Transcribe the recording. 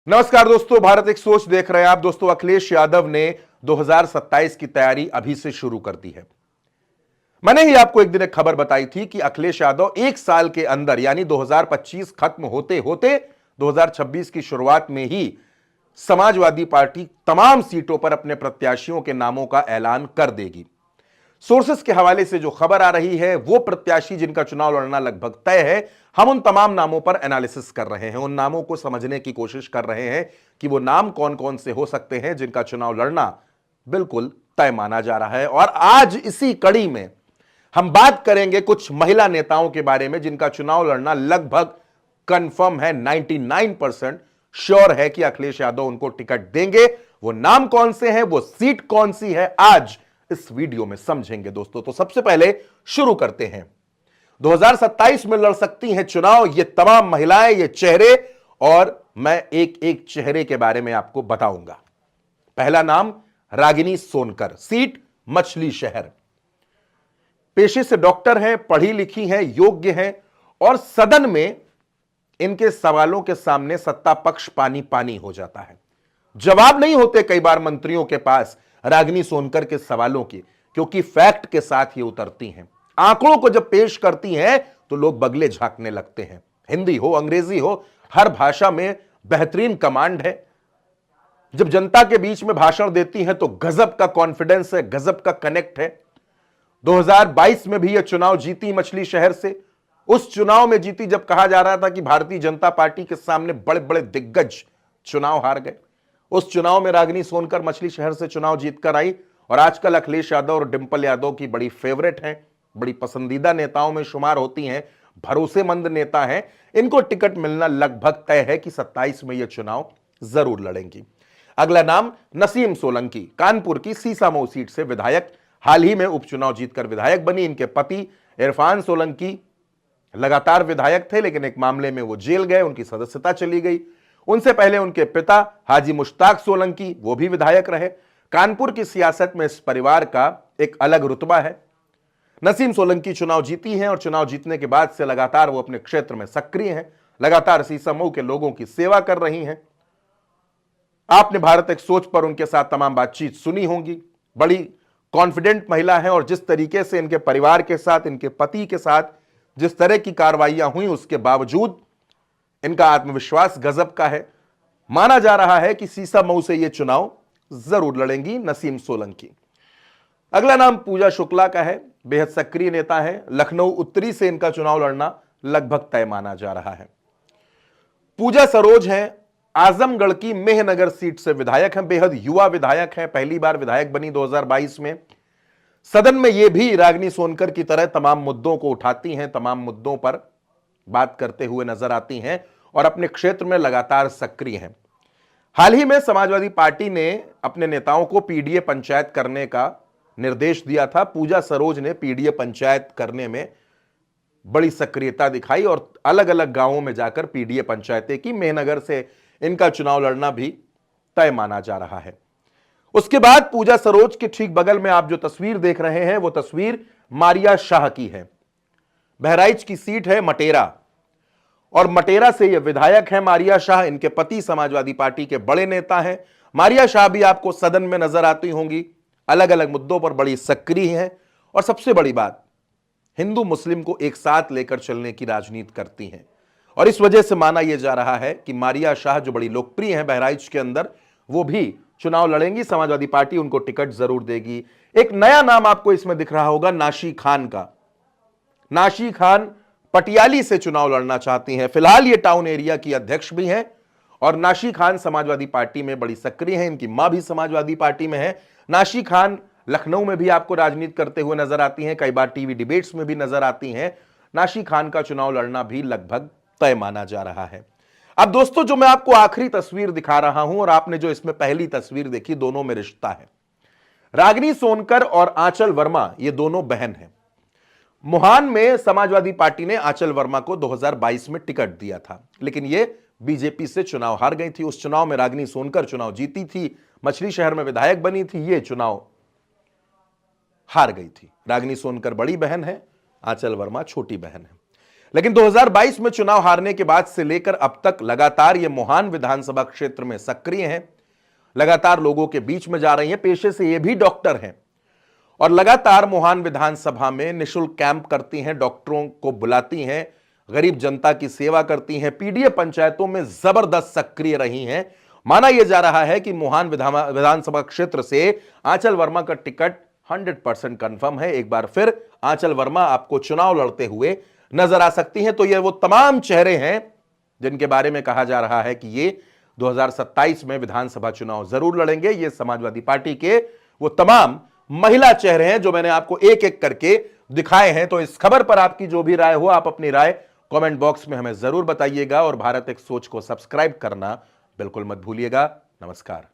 नमस्कार दोस्तों, भारत एक सोच देख रहे हैं आप। दोस्तों, अखिलेश यादव ने 2027 की तैयारी अभी से शुरू कर दी है। मैंने ही आपको एक दिन एक खबर बताई थी कि अखिलेश यादव एक साल के अंदर यानी 2025 खत्म होते होते 2026 की शुरुआत में ही समाजवादी पार्टी तमाम सीटों पर अपने प्रत्याशियों के नामों का ऐलान कर देगी। सोर्सेस के हवाले से जो खबर आ रही है, वो प्रत्याशी जिनका चुनाव लड़ना लगभग तय है, हम उन तमाम नामों पर एनालिसिस कर रहे हैं, उन नामों को समझने की कोशिश कर रहे हैं कि वो नाम कौन कौन से हो सकते हैं जिनका चुनाव लड़ना बिल्कुल तय माना जा रहा है। और आज इसी कड़ी में हम बात करेंगे कुछ महिला नेताओं के बारे में जिनका चुनाव लड़ना लगभग कंफर्म है, 99% श्योर है कि अखिलेश यादव उनको टिकट देंगे। वो नाम कौन से हैं, वो सीट कौन सी है, आज इस वीडियो में समझेंगे दोस्तों। तो सबसे पहले शुरू करते हैं। 2027 में लड़ सकती हैं चुनाव ये तमाम महिलाएं, ये चेहरे, और मैं एक एक चेहरे के बारे में आपको बताऊंगा। पहला नाम रागिनी सोनकर, सीट मछली शहर। पेशे से डॉक्टर हैं, पढ़ी लिखी हैं, योग्य हैं, और सदन में इनके सवालों के सामने सत्ता पक्ष पानी पानी हो जाता है। जवाब नहीं होते कई बार मंत्रियों के पास रागिनी सोनकर के सवालों की, क्योंकि फैक्ट के साथ ये उतरती हैं। आंकड़ों को जब पेश करती हैं तो लोग बगले झांकने लगते हैं। हिंदी हो, अंग्रेजी हो, हर भाषा में बेहतरीन कमांड है। जब जनता के बीच में भाषण देती हैं तो गजब का कॉन्फिडेंस है, गजब का कनेक्ट है। 2022 में भी यह चुनाव जीती मछली शहर से। उस चुनाव में जीती जब कहा जा रहा था कि भारतीय जनता पार्टी के सामने बड़े बड़े दिग्गज चुनाव हार गए। उस चुनाव में रागिनी सोनकर मछली शहर से चुनाव जीतकर आई और आजकल अखिलेश यादव और डिंपल यादव की बड़ी फेवरेट हैं, बड़ी पसंदीदा नेताओं में शुमार होती हैं, भरोसेमंद नेता हैं। इनको टिकट मिलना लगभग तय है कि 27 में यह चुनाव जरूर लड़ेंगी। अगला नाम नसीम सोलंकी, कानपुर की सीसामऊ सीट से विधायक, हाल ही में उपचुनाव जीतकर विधायक बनी। इनके पति इरफान सोलंकी लगातार विधायक थे, लेकिन एक मामले में वो जेल गए, उनकी सदस्यता चली गई। उनसे पहले उनके पिता हाजी मुश्ताक सोलंकी, वो भी विधायक रहे। कानपुर की सियासत में इस परिवार का एक अलग रुतबा है। नसीम सोलंकी चुनाव जीती हैं और चुनाव जीतने के बाद से लगातार वो अपने क्षेत्र में सक्रिय हैं, लगातार सीसामऊ के लोगों की सेवा कर रही हैं। आपने भारत एक सोच पर उनके साथ तमाम बातचीत सुनी होंगी। बड़ी कॉन्फिडेंट महिला है और जिस तरीके से इनके परिवार के साथ, इनके पति के साथ जिस तरह की कार्रवाइयां हुई, उसके बावजूद इनका आत्मविश्वास गजब का है। माना जा रहा है कि सीसामऊ से यह चुनाव जरूर लड़ेंगी नसीम सोलंकी। अगला नाम पूजा शुक्ला का है, बेहद सक्रिय नेता है। लखनऊ उत्तरी से इनका चुनाव लड़ना लगभग तय माना जा रहा है। पूजा सरोज हैं, आजमगढ़ की मेहनगर सीट से विधायक हैं, बेहद युवा विधायक हैं, पहली बार विधायक बनी 2022 में। सदन में यह भी रागिनी सोनकर की तरह तमाम मुद्दों को उठाती हैं, तमाम मुद्दों पर बात करते हुए नजर आती हैं और अपने क्षेत्र में लगातार सक्रिय हैं। हाल ही में समाजवादी पार्टी ने अपने नेताओं को पीडीए पंचायत करने का निर्देश दिया था। पूजा सरोज ने पीडीए पंचायत करने में बड़ी सक्रियता दिखाई और अलग अलग गांवों में जाकर पीडीए पंचायतें की। मेहनगर से इनका चुनाव लड़ना भी तय माना जा रहा है। उसके बाद पूजा सरोज के ठीक बगल में आप जो तस्वीर देख रहे हैं, वो तस्वीर मारिया शाह की है। बहराइच की सीट है मटेरा, और मटेरा से ये विधायक है मारिया शाह। इनके पति समाजवादी पार्टी के बड़े नेता हैं। मारिया शाह भी आपको सदन में नजर आती होंगी, अलग अलग मुद्दों पर बड़ी सक्रिय हैं और सबसे बड़ी बात, हिंदू मुस्लिम को एक साथ लेकर चलने की राजनीति करती हैं। और इस वजह से माना यह जा रहा है कि मारिया शाह जो बड़ी लोकप्रिय हैं बहराइच के अंदर, वो भी चुनाव लड़ेंगी। समाजवादी पार्टी उनको टिकट जरूर देगी। एक नया नाम आपको इसमें दिख रहा होगा, नाशी खान का। नाशी खान पटियाली से चुनाव लड़ना चाहती हैं। फिलहाल ये टाउन एरिया की अध्यक्ष भी हैं और नाशी खान समाजवादी पार्टी में बड़ी सक्रिय हैं। इनकी मां भी समाजवादी पार्टी में है। नाशी खान लखनऊ में भी आपको राजनीति करते हुए नजर आती हैं, कई बार टीवी डिबेट्स में भी नजर आती हैं। नाशी खान का चुनाव लड़ना भी लगभग तय माना जा रहा है। अब दोस्तों, जो मैं आपको आखिरी तस्वीर दिखा रहा हूं और आपने जो इसमें पहली तस्वीर देखी, दोनों में रिश्ता है। रागिनी सोनकर और आंचल वर्मा ये दोनों बहन हैं। मुहान में समाजवादी पार्टी ने आंचल वर्मा को 2022 में टिकट दिया था, लेकिन ये बीजेपी से चुनाव हार गई थी। उस चुनाव में रागिनी सोनकर चुनाव जीती थी, मछली शहर में विधायक बनी थी, ये चुनाव हार गई थी। रागिनी सोनकर बड़ी बहन है, आंचल वर्मा छोटी बहन है। लेकिन 2022 में चुनाव हारने के बाद से लेकर अब तक लगातार ये मोहान विधानसभा क्षेत्र में सक्रिय हैं, लगातार लोगों के बीच में जा रही हैं। पेशे से ये भी डॉक्टर हैं और लगातार मोहान विधानसभा में निःशुल्क कैंप करती हैं, डॉक्टरों को बुलाती हैं, गरीब जनता की सेवा करती हैं, पीडीए पंचायतों में जबरदस्त सक्रिय रही हैं। माना यह जा रहा है कि मोहान विधानसभा क्षेत्र से आंचल वर्मा का टिकट 100% कंफर्म है। एक बार फिर आंचल वर्मा आपको चुनाव लड़ते हुए नजर आ सकती हैं। तो ये वो तमाम चेहरे हैं जिनके बारे में कहा जा रहा है कि ये 2027 में विधानसभा चुनाव जरूर लड़ेंगे। ये समाजवादी पार्टी के वो तमाम महिला चेहरे हैं जो मैंने आपको एक एक करके दिखाए हैं। तो इस खबर पर आपकी जो भी राय हो, आप अपनी राय कमेंट बॉक्स में हमें जरूर बताइएगा और भारत एक सोच को सब्सक्राइब करना बिल्कुल मत भूलिएगा। नमस्कार।